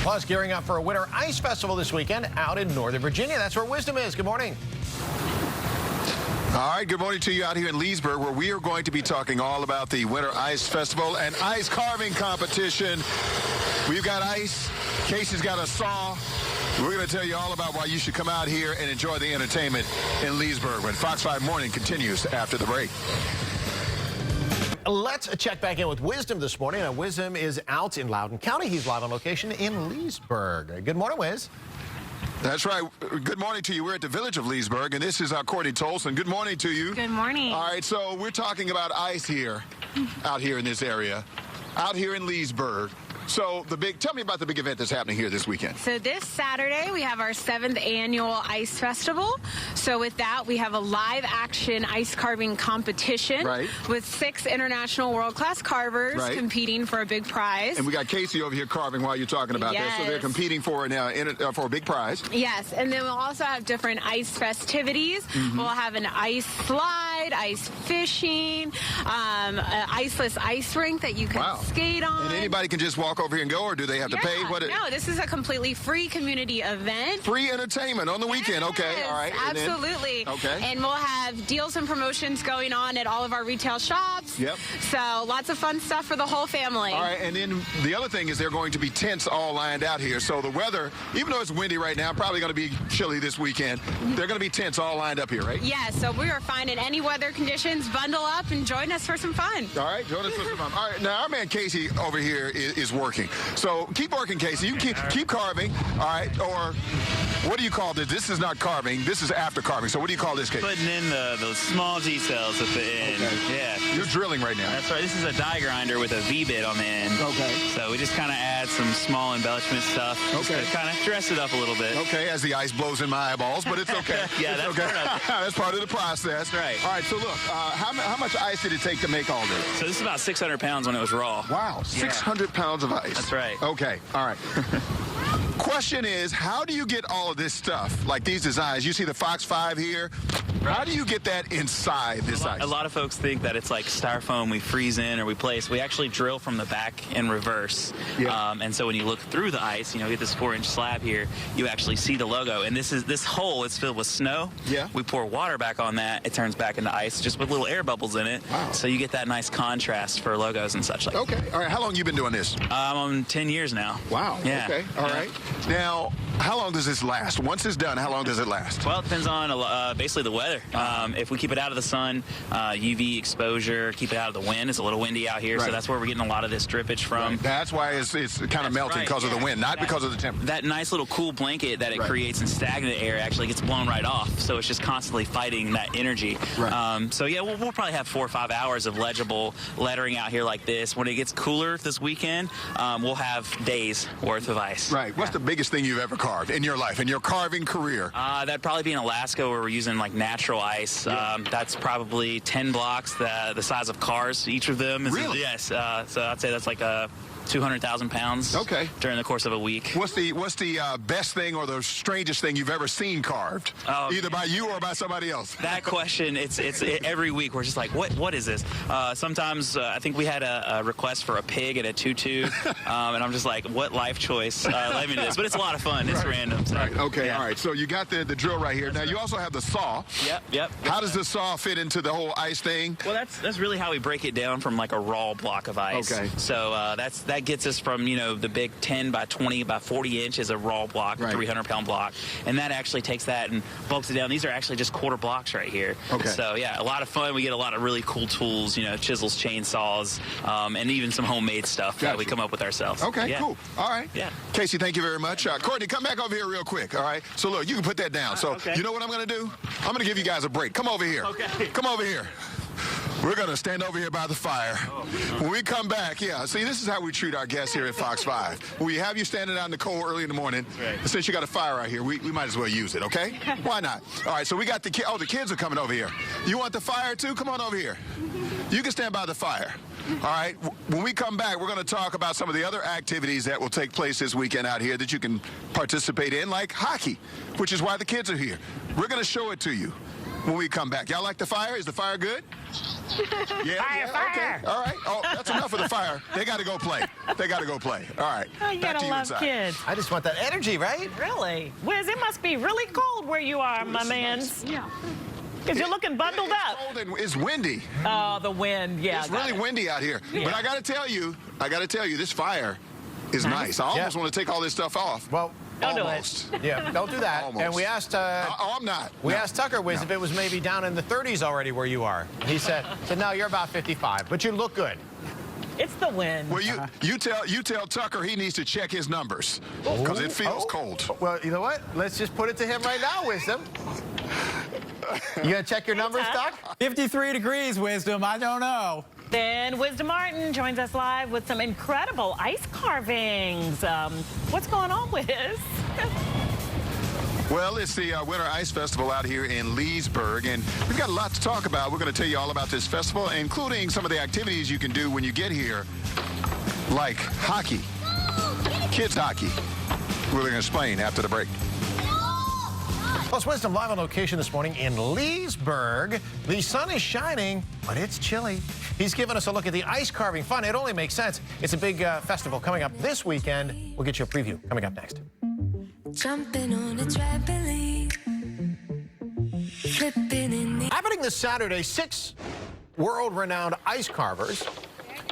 Plus, gearing up for a winter ice festival this weekend out in Northern Virginia. That's where Wisdom is. Good morning. All right, good morning to you out here in Leesburg, where we are going to be talking all about the Winter Ice Festival and ice carving competition. We've got ice. Casey's got a saw. We're going to tell you all about why you should come out here and enjoy the entertainment in Leesburg when Fox 5 Morning continues after the break. Let's check back in with Wisdom this morning. Now, Wisdom is out in Loudoun County. He's live on location in Leesburg. Good morning, Wiz. That's right. Good morning to you. We're at the village of Leesburg, and this is Courtney Tolson. Good morning to you. Good morning. All right, so we're talking about ice here, out here in this area, out here in Leesburg. So tell me about the big event that's happening here this weekend. So this Saturday, we have our 7th annual Ice Festival. So with that, we have a live action ice carving competition with 6 international world-class carvers competing for a big prize. And we got Casey over here carving while you're talking about that. So they're competing for a big prize. Yes, and then we'll also have different ice festivities. We'll have an ice slide, ice fishing, an iceless ice rink that you can skate on. And anybody can just walk over here and go, or do they have to pay? No, this is a completely free community event. Free entertainment on the weekend. Okay, all right. Absolutely. And we'll have deals and promotions going on at all of our retail shops. Yep. So lots of fun stuff for the whole family. All right, and then the other thing is they're going to be tents all lined out here. So the weather, even though it's windy right now, probably going to be chilly this weekend, they're going to be tents all lined up here, right? Yeah, so we are fine in any weather conditions. Bundle up and join us for some fun. All right, join us for some fun. All right, now our man Casey over here is working. So keep working, Casey. You keep carving, all right? Or what do you call this? This is not carving. This is after carving. So what do you call this, Casey? Putting in those small details at the end. Okay. Yeah. You're drilling right now. That's right. This is a die grinder with a V-bit on the end. Okay. So we just kind of add some small embellishment stuff. Okay. Just to kind of dress it up a little bit. Okay, as the ice blows in my eyeballs, but it's okay. Yeah, it's that's okay. part of it. That's part of the process. That's right. All right, so look, how much ice did it take to make all this? So this is about 600 pounds when it was raw. Wow, 600 pounds of ice. That's right. Okay, all right. Question is, how do you get all of this stuff, like these designs? You see the Fox 5 here. How do you get that inside this ice? A lot of folks think that it's like styrofoam we freeze in or we place. We actually drill from the back in reverse. Yeah. And so when you look through the ice, you get this 4-inch slab here, you actually see the logo. And this hole is filled with snow. Yeah. We pour water back on that. It turns back into ice just with little air bubbles in it. Wow. So you get that nice contrast for logos and such like that. Okay. All right. How long you been doing this? I'm on 10 years now. Wow. Yeah. Okay. All right. Now, how long does this last? Once it's done, how long does it last? Well, it depends on basically the weather. If we keep it out of the sun, UV exposure, keep it out of the wind. It's a little windy out here, so that's where we're getting a lot of this drippage from. Right. That's why it's kind of melting because of the wind, not because of the temperature. That nice little cool blanket that it creates in stagnant air actually gets blown right off, so it's just constantly fighting that energy. Right. So yeah, we'll probably have 4 or 5 hours of legible lettering out here like this. When it gets cooler this weekend, we'll have days worth of ice. Right. What's the biggest thing you've ever carved in your life, in your carving career? That'd probably be in Alaska, where we're using like natural ice. That's probably 10 blocks, the size of cars, each of them. Really? Yes. So I'd say that's like 200,000 pounds during the course of a week. What's the best thing or the strangest thing you've ever seen carved, either by you or by somebody else? That question, it's every week we're just like, what is this? Sometimes I think we had a request for a pig and a tutu, and I'm just like, what life choice led me to this? But it's a lot of fun. It's random. So, Okay. All right. So you got the drill right here. Now you also have the saw. Yep. How does the saw fit into the whole ice thing? Well, that's really how we break it down from like a raw block of ice. Okay. So that gets us from the big 10 by 20 by 40 inch is a raw block, 300-pound block, and that actually takes that and bulks it down. These are actually just quarter blocks right here. Okay. So yeah, a lot of fun. We get a lot of really cool tools, chisels, chainsaws, and even some homemade stuff that we come up with ourselves. Okay. Cool. All right. Yeah. Casey, thank you very much. Courtney, come back over here real quick. All right. So look, you can put that down. So you know what I'm going to do? I'm going to give you guys a break. Come over here. Okay. Come over here. We're going to stand over here by the fire. When we come back, see, this is how we treat our guests here at Fox 5. We have you standing out in the cold early in the morning. Since you got a fire right here, we might as well use it, okay? Why not? All right, so we got the kids. Oh, the kids are coming over here. You want the fire too? Come on over here. You can stand by the fire. All right, when we come back, we're going to talk about some of the other activities that will take place this weekend out here that you can participate in, like hockey, which is why the kids are here. We're going to show it to you when we come back. Y'all like the fire? Is the fire good? Okay. All right. Oh, that's enough of the fire. They got to go play. They got to go play. All right. Oh, you gotta love kids. I just want that energy, right? Really? Wiz, it must be really cold where you are, my man. Nice. Yeah. Because you're looking bundled it's up. Cold and it's windy. Oh, the wind. Yeah. It's really windy out here. Yeah. But I got to tell you, this fire is nice. I almost want to take all this stuff off. Well, Don't almost. do it. Yeah, don't do that. Almost. And we asked. I'm not. We No. asked Tucker, Wiz, if it was maybe down in the 30s already where you are. He said, no, you're about 55, but you look good. It's the wind. Well, you tell Tucker he needs to check his numbers because it feels cold. Well, you know what? Let's just put it to him right now, Wisdom. You gonna check your numbers, Doc? 53 degrees, Wisdom. I don't know. Then Wisdom Martin joins us live with some incredible ice carvings. What's going on, Wiz? Well, it's the Winter Ice Festival out here in Leesburg, and we've got a lot to talk about. We're going to tell you all about this festival, including some of the activities you can do when you get here, like hockey, kids hockey. We're going to explain after the break. Plus, Wisdom live on location this morning in Leesburg. The sun is shining, but it's chilly. He's given us a look at the ice carving fun. It only makes sense. It's a big festival coming up this weekend. We'll get you a preview coming up next. Jumping on a trampoline, flipping in the... Happening this Saturday, 6 world-renowned ice carvers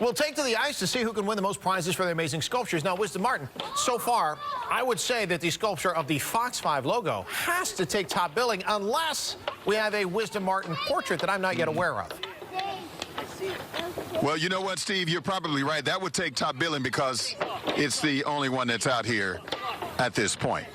will take to the ice to see who can win the most prizes for their amazing sculptures. Now, Wisdom Martin, so far, I would say that the sculpture of the Fox 5 logo has to take top billing unless we have a Wisdom Martin portrait that I'm not yet aware of. Well, you know what, Steve? You're probably right. That would take top billing because it's the only one that's out here at this point.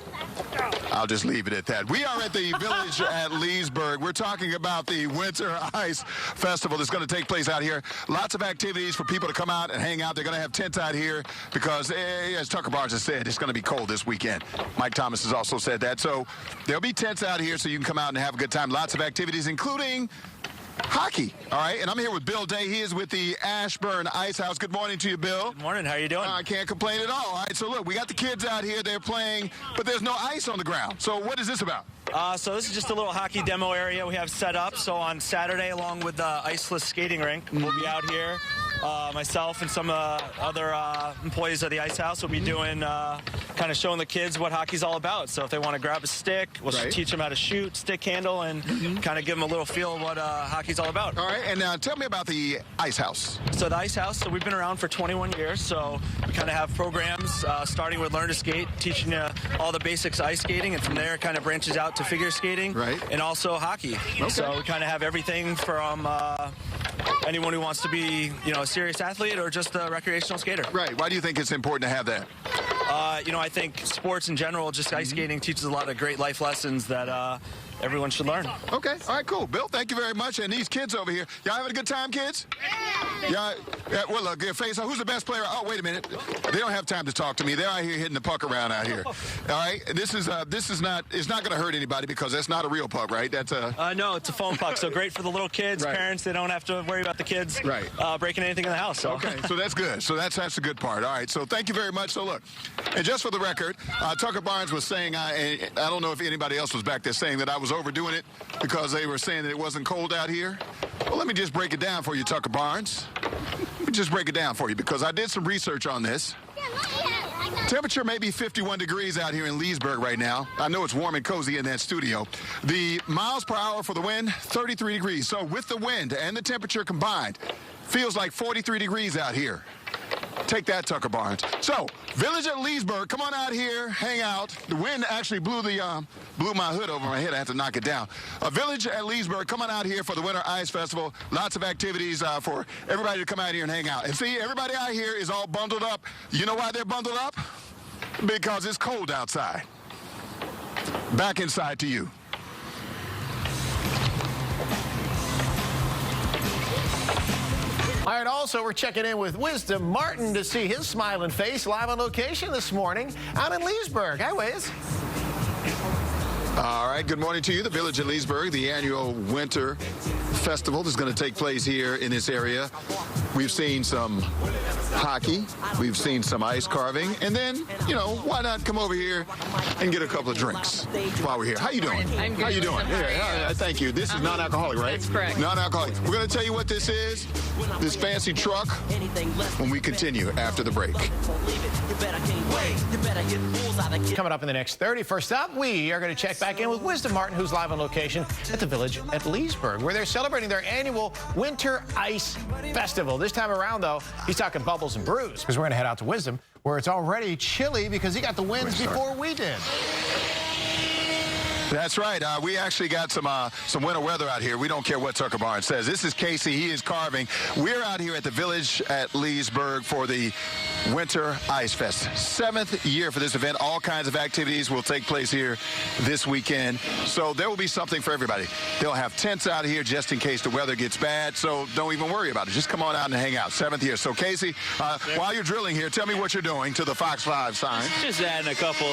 I'll just leave it at that. We are at the village at Leesburg. We're talking about the Winter Ice Festival that's going to take place out here. Lots of activities for people to come out and hang out. They're going to have tents out here because, as Tucker Barnes has said, it's going to be cold this weekend. Mike Thomas has also said that. So there'll be tents out here so you can come out and have a good time. Lots of activities, including hockey. All right, and I'm here with Bill Day. He is with the Ashburn Ice House. Good morning to you, Bill. Good morning. How are you doing? I can't complain at all. All right, so look, we got the kids out here. They're playing, but there's no ice on the ground. So what is this about? So this is just a little hockey demo area we have set up. So on Saturday, along with the iceless skating rink, we'll be out here. Myself and some other employees of the Ice House will be doing, kind of showing the kids what hockey's all about. So if they want to grab a stick, we'll teach them how to shoot, stick handle, and kind of give them a little feel of what hockey's all about. All right, and now tell me about the Ice House. So the Ice House, so we've been around for 21 years. So we kind of have programs starting with Learn to Skate, teaching you all the basics of ice skating, and from there it kind of branches out to figure skating, and also hockey. Okay. So we kind of have everything from anyone who wants to be, a serious athlete or just a recreational skater. Right. Why do you think it's important to have that? I think sports in general, just ice skating teaches a lot of great life lessons that everyone should learn. Okay. All right, cool. Bill, thank you very much. And these kids over here, y'all having a good time, kids? Yeah. Well, look, face. Who's the best player? Oh, wait a minute. They don't have time to talk to me. They're out here hitting the puck around out here. All right. This is not. It's not going to hurt anybody because that's not a real puck, right? That's a. No, it's a foam puck. So great for the little kids, parents. They don't have to worry about the kids breaking anything in the house. So. Okay. So that's good. So that's the good part. All right. So thank you very much. So look, and just for the record, Tucker Barnes was saying, I don't know if anybody else was back there saying that I was overdoing it because they were saying that it wasn't cold out here. Well, let me just break it down for you, Tucker Barnes. Let me just break it down for you because I did some research on this. Temperature may be 51 degrees out here in Leesburg right now. I know it's warm and cozy in that studio. The miles per hour for the wind, 33 degrees. So with the wind and the temperature combined, feels like 43 degrees out here. Take that, Tucker Barnes. So, Village at Leesburg, come on out here, hang out. The wind actually blew my hood over my head. I had to knock it down. Village at Leesburg, come on out here for the Winter Ice Festival. Lots of activities for everybody to come out here and hang out. And see, everybody out here is all bundled up. You know why they're bundled up? Because it's cold outside. Back inside to you. All right, also, we're checking in with Wisdom Martin to see his smiling face live on location this morning out in Leesburg. Hi, Wiz. All right, good morning to you. The Village at Leesburg, the annual Winter Festival is going to take place here in this area. We've seen some hockey. We've seen some ice carving. And then, you know, why not come over here and get a couple of drinks while we're here? How you doing? I'm good. How you doing? Thank you. This is non-alcoholic, right? That's correct. Non-alcoholic. We're going to tell you what this is, this fancy truck, when we continue after the break. Coming up in the next 30. First up, we are going to check back in with Wisdom Martin, who's live on location at the Village at Leesburg, where they're celebrating their annual Winter Ice Festival. This time around, though, he's talking bubbles and brews, because we're going to head out to Wisdom, where it's already chilly because he got the winds before we did. That's right. We actually got some winter weather out here. We don't care what Tucker Barnes says. This is Casey. He is carving. We're out here at the Village at Leesburg for the Winter Ice Fest. 7th year for this event. All kinds of activities will take place here this weekend. So there will be something for everybody. They'll have tents out here just in case the weather gets bad. So don't even worry about it. Just come on out and hang out. 7th year. So Casey, while you're drilling here, tell me what you're doing to the Fox 5 sign. Just adding a couple,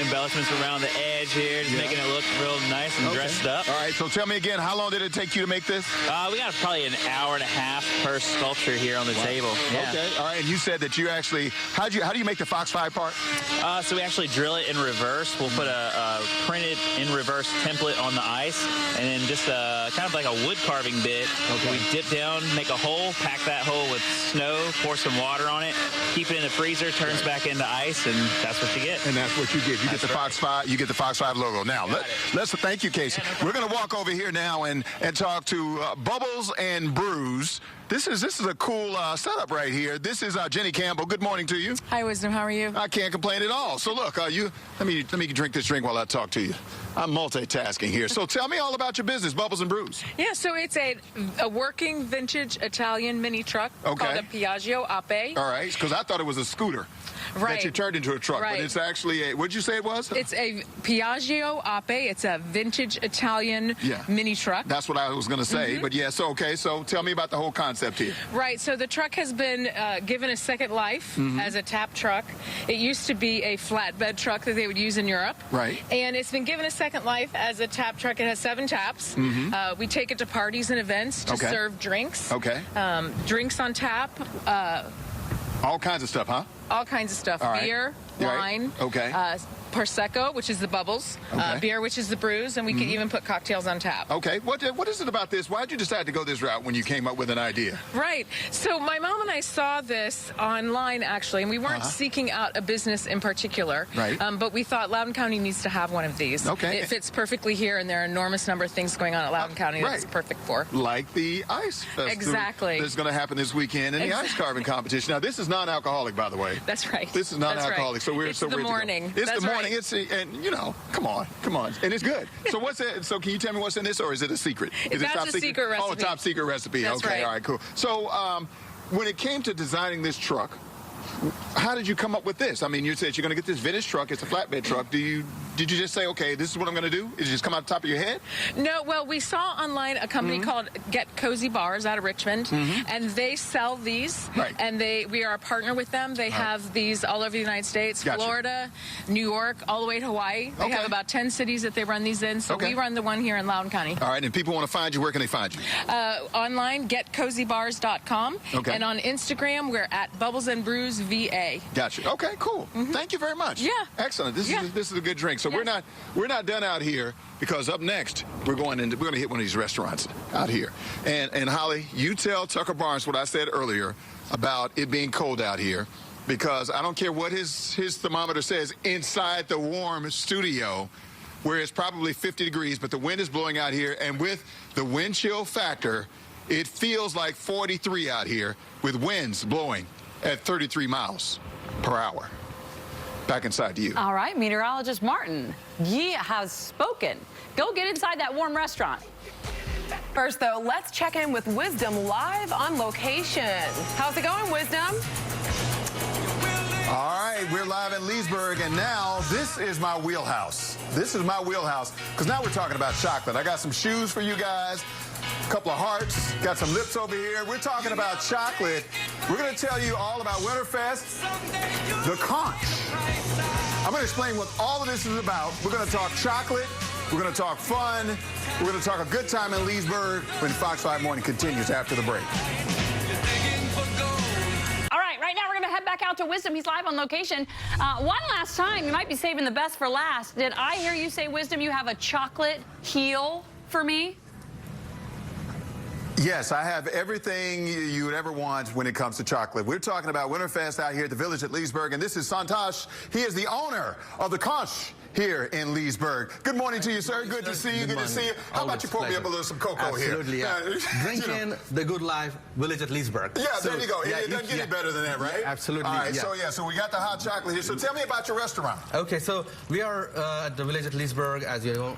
embellishments around the edge here, just making it look real nice and dressed up. All right, so tell me again, how long did it take you to make this? We got probably an hour and a half per sculpture here on the table. Yeah. Okay, all right, and you said that you actually, how do you make the Fox 5 part? So we actually drill it in reverse. We'll put a printed in reverse template on the ice, and then just kind of like a wood carving bit. Okay. We dip down, make a hole, pack that hole with snow, pour some water on it, keep it in the freezer, turns back into ice, and that's what you get. And that's what you get. You get the Fox 5. You get the Fox 5 logo. Now, let's thank you, Casey. We're going to walk over here now and talk to Bubbles and Brews. This is a cool setup right here. This is Jenny Campbell. Good morning to you. Hi, Wisdom. How are you? I can't complain at all. So look, let me drink this drink while I talk to you. I'm multitasking here. So tell me all about your business, Bubbles and Brews. Yeah, so it's a working vintage Italian mini truck called a Piaggio Ape. All right, because I thought it was a scooter. Right. That you turned into a truck, right. But it's actually a, what'd you say it was? It's a Piaggio Ape. It's a vintage Italian mini truck. That's what I was going to say, but yes, okay, so tell me about the whole concept here. Right, so the truck has been given a second life as a tap truck. It used to be a flatbed truck that they would use in Europe. Right. And it's been given a second life as a tap truck. It has 7 taps. We take it to parties and events to serve drinks. Okay. Drinks on tap. All kinds of stuff, huh? All kinds of stuff. Right. Beer, wine, Prosecco, which is the bubbles, beer, which is the brews, and we can even put cocktails on tap. Okay. What is it about this? Why did you decide to go this route when you came up with an idea? Right. So my mom and I saw this online, actually, and we weren't seeking out a business in particular. Right. But we thought Loudoun County needs to have one of these. Okay. It fits perfectly here, and there are an enormous number of things going on at Loudoun County that it's perfect for. Like the ice festival. Exactly. That's going to happen this weekend in the ice carving competition. Now, this is non-alcoholic, by the way. That's right. This is non-alcoholic, right. so we're it's so the we're morning. It's That's the morning. Right. It's and you know, come on, and it's good. So what's it? So can you tell me what's in this, or is it a secret? Is That's it top a secret recipe. Oh, a top secret recipe. That's okay, right. all right, cool. So when it came to designing this truck, how did you come up with this? I mean, you said you're going to get this vintage truck. It's a flatbed truck. Did you just say, okay, this is what I'm going to do? Did it just come out the top of your head? No, well, we saw online a company called Get Cozy Bars out of Richmond, and they sell these, and we are a partner with them. They have these all over the United States, Florida, New York, all the way to Hawaii. They have about 10 cities that they run these in, so we run the one here in Loudoun County. All right, and people want to find you, where can they find you? Online, getcozybars.com, and on Instagram, we're at Bubbles and Brews VA. Gotcha. Okay, cool. Thank you very much. Yeah. Excellent. This is a good drink. So we're not done out here, because up next we're going to hit one of these restaurants out here. And Holly, you tell Tucker Barnes what I said earlier about it being cold out here, because I don't care what his thermometer says inside the warm studio, where it's probably 50 degrees, but the wind is blowing out here, and with the wind chill factor, it feels like 43 out here with winds blowing at 33 miles per hour. Back inside to you. All right, meteorologist Martin, ye has spoken. Go get inside that warm restaurant. First, though, let's check in with Wisdom live on location. How's it going, Wisdom? All right, we're live in Leesburg, and now this is my wheelhouse. This is my wheelhouse, because now we're talking about chocolate. I got some shoes for you guys, a couple of hearts, got some lips over here. We're talking about chocolate. We're going to tell you all about Winterfest, the conch. I'm going to explain what all of this is about. We're going to talk chocolate. We're going to talk fun. We're going to talk a good time in Leesburg when Fox 5 Morning continues after the break. head back out to Wisdom. He's live on location. One last time, you might be saving the best for last. Did I hear you say, Wisdom, you have a chocolate heel for me? Yes, I have everything you would ever want when it comes to chocolate. We're talking about Winterfest out here at the Village at Leesburg, and this is Santosh. He is the owner of the Conch here in Leesburg. Good morning to you, sir. Good to see you. Good to see you. How about you pour me up a little some cocoa here? Absolutely, yeah. Drinking the good life, Village at Leesburg. Yeah, there you go. It doesn't get any better than that, right? Yeah, absolutely. All right, so we got the hot chocolate here. So tell me about your restaurant. Okay, so we are at the Village at Leesburg, as you know.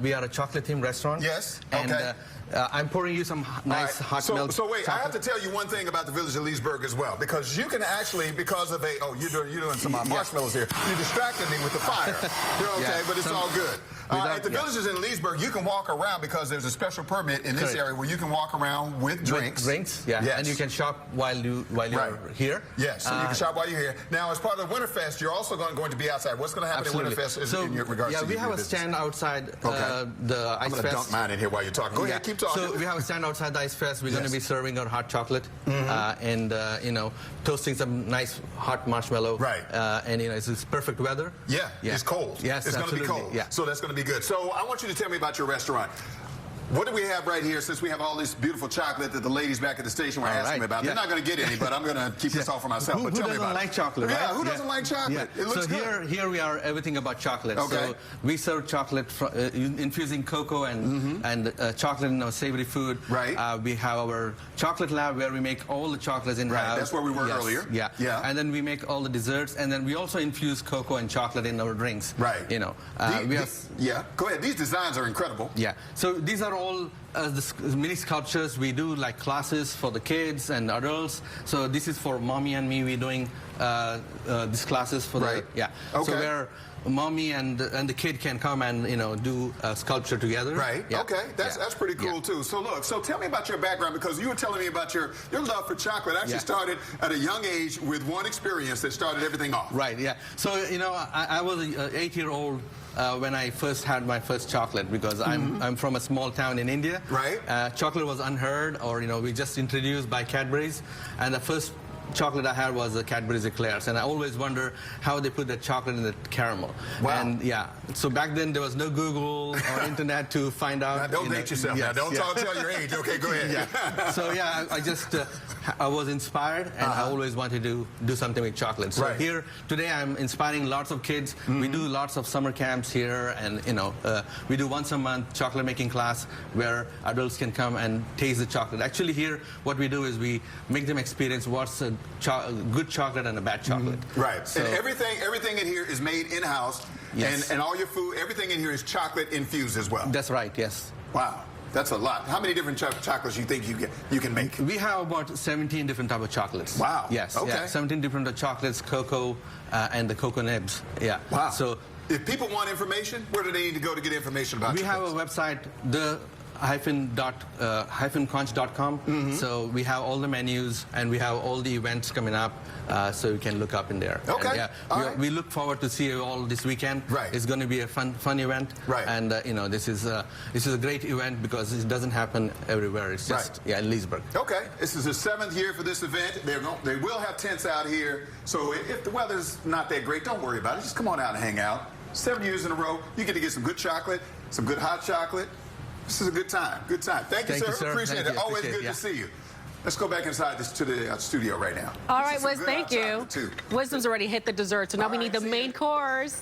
We are a chocolate-themed restaurant. Yes, and, okay. I'm pouring you some nice hot milk. So wait, chocolate. I have to tell you one thing about the Village of Leesburg as well, because you can actually, because of you're doing some marshmallows here. You distracted me with the fire. You're okay, but it's all good. At the Villages in Leesburg, you can walk around because there's a special permit in this area where you can walk around with drinks. Drinks, yeah. Yes. And you can shop while you're here. Yes, so you can shop while you're here. Now, as part of Winterfest, you're also going to be outside. What's going to happen at Winterfest in regards to we have a stand outside the Ice I'm going to dunk mine in here while you're talking. Go ahead, keep talking. So we have a stand outside the Ice Fest. We're going to be serving our hot chocolate and, toasting some nice hot marshmallow. Right. And, it's perfect weather. Yeah, it's cold. Yes, it's going to be cold. Yeah. So that's going to be good. So I want you to tell me about your restaurant. What do we have right here, since we have all this beautiful chocolate that the ladies back at the station were asking me about? They're not going to get any, but I'm going to keep this all for myself. Who Tell me doesn't about like chocolate, right? Yeah, who doesn't like chocolate? It looks good. Here we are, everything about chocolate. Okay. So we serve chocolate, infusing cocoa and chocolate in our savory food. Right. We have our chocolate lab where we make all the chocolates in-house. Right, that's where we were earlier. Yeah. And then we make all the desserts, and then we also infuse cocoa and chocolate in our drinks. Right. Go ahead. These designs are incredible. Yeah. So these are all the mini sculptures. We do like classes for the kids and adults. So this is for mommy and me. We're doing these classes for Okay. So where mommy and the kid can come and do a sculpture together. Right. Yeah. Okay. That's pretty cool too. So look. So tell me about your background, because you were telling me about your love for chocolate. Actually started at a young age with one experience that started everything off. Right. Yeah. So I was an 8-year-old. When I first had my first chocolate, because I'm from a small town in India. Right. Chocolate was unheard, or we just introduced by Cadbury's, and the first chocolate I had was the Cadbury's Eclairs, and I always wonder how they put the chocolate in the caramel. Wow. And so back then there was no Google or internet to find out. Now, don't date yourself. Now, don't tell your age. Okay, go ahead. So I just I was inspired, and I always wanted to do something with chocolate. So here today I'm inspiring lots of kids. We do lots of summer camps here, and we do once a month chocolate making class where adults can come and taste the chocolate. Actually here what we do is we make them experience what's a good chocolate and a bad chocolate. Right. So, and everything in here is made in-house. Yes. And all your food, everything in here is chocolate infused as well. That's right. Yes. Wow. That's a lot. How many different chocolates you think you can make? We have about 17 different types of chocolates. Wow. Yes. Okay. Yeah, 17 different chocolates, cocoa, and the cocoa nibs. Yeah. Wow. So if people want information, where do they need to go to get information about we have a website, the-conch.com. So we have all the menus, and we have all the events coming up, so you can look up in there. Okay. And, we look forward to see you all this weekend. Right. It's going to be a fun event. Right. And this is a great event because it doesn't happen everywhere. It's just in Leesburg. Okay. This is the 7th year for this event. They will have tents out here. So if the weather's not that great, don't worry about it. Just come on out and hang out. 7 years in a row, you get to get some good chocolate, some good hot chocolate. This is a good time. Good time. Thank you, sir. Appreciate it. Always good to see you. Let's go back inside to the studio right now. All right, Wiz, thank you. Wisdom's already hit the dessert, so now we need the main course.